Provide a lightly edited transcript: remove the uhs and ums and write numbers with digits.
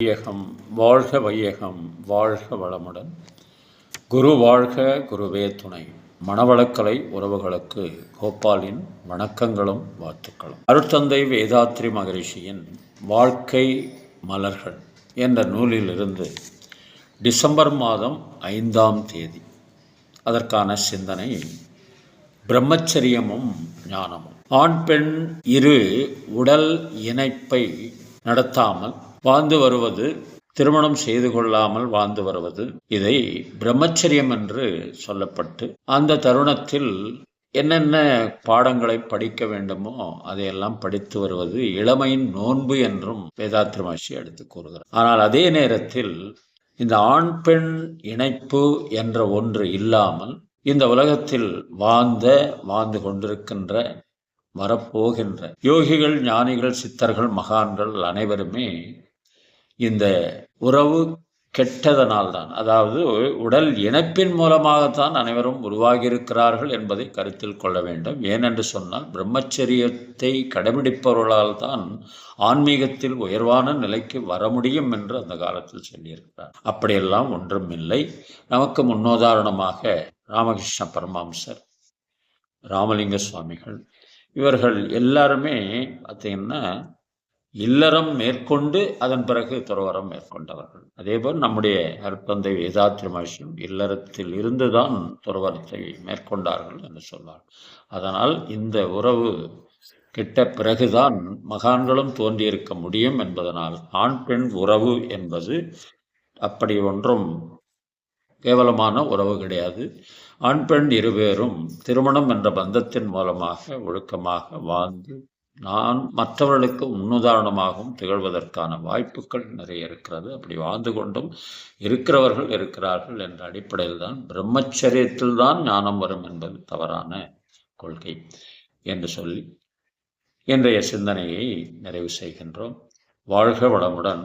வையகம் வாழ்க, வையகம் வாழ்க வளமுடன். குரு வாழ்க, குருவே துணை. மணவளக்கலை உறவுகளுக்கு கோபாலின் வணக்கங்களும் வாழ்த்துக்களும். அருட்தந்தை வேதாத்ரி மகரிஷியின் வாழ்க்கை மலர்கள் என்ற நூலிலிருந்து டிசம்பர் மாதம் 5ஆம் தேதி அதற்கான சிந்தனை பிரம்மச்சரியமும் ஞானமும். ஆண் பெண் இரு உடல் இணைப்பை நடத்தாமல் வாழ்ந்து வருவது, திருமணம் செய்து கொள்ளாமல் வாழ்ந்து வருவது, இதை பிரம்மச்சரியம் என்று சொல்லப்பட்டு அந்த தருணத்தில் என்னென்ன பாடங்களை படிக்க வேண்டுமோ அதையெல்லாம் படித்து வருவது இளமையின் நோன்பு என்றும் வேதாத்ரி மகரிஷி எடுத்து கூறுகிறார். ஆனால் அதே நேரத்தில் இந்த ஆண் பெண் இணைப்பு என்ற ஒன்று இல்லாமல் இந்த உலகத்தில் வாழ்ந்து கொண்டிருக்கின்ற வரப்போகின்ற யோகிகள், ஞானிகள், சித்தர்கள், மகான்கள் அனைவருமே இந்த உறவு கெட்டதனால்தான், அதாவது உடல் இணைப்பின் மூலமாகத்தான் அனைவரும் உருவாகியிருக்கிறார்கள் என்பதை கருத்தில் கொள்ள வேண்டும். ஏனென்று சொன்னால் பிரம்மச்சரியத்தை கடைபிடிப்பவர்களால் தான் ஆன்மீகத்தில் உயர்வான நிலைக்கு வர முடியும் என்று அந்த காலத்தில் சொல்லியிருக்கிறார். அப்படியெல்லாம் ஒன்றும் இல்லை. நமக்கு முன்னுதாரணமாக ராமகிருஷ்ண பரமஹம்சர், ராமலிங்க சுவாமிகள், இவர்கள் எல்லாருமே பார்த்தீங்கன்னா இல்லறம் மேற்கொண்டு அதன் பிறகு துறவரம் மேற்கொண்டவர்கள். அதேபோல் நம்முடைய அருட்தந்தை வேதாத்ரி மகரிஷியும் இல்லறத்தில் இருந்துதான் துறவரத்தை மேற்கொண்டார்கள் என்று சொல்வார். அதனால் இந்த உறவு கிட்ட பிறகுதான் மகான்களும் தோன்றியிருக்க முடியும் என்பதனால் ஆண் பெண் உறவு என்பது அப்படி ஒன்றும் கேவலமான உறவு கிடையாது. ஆண் பெண் இருவேரும் திருமணம் என்ற பந்தத்தின் மூலமாக ஒழுக்கமாக வாழ்ந்து நான் மற்றவர்களுக்கு முன்னுதாரணமாகவும் திகழ்வதற்கான வாய்ப்புகள் நிறைய இருக்கிறது. அப்படி வாழ்ந்து கொண்டும் இருக்கிறவர்கள் இருக்கிறார்கள் என்ற அடிப்படையில் தான் பிரம்மச்சரியத்தில் தான் ஞானம் வரும் என்பது தவறான கொள்கை என்று சொல்லி இன்றைய சிந்தனையை நிறைவு செய்கின்றோம். வாழ்க வளமுடன்.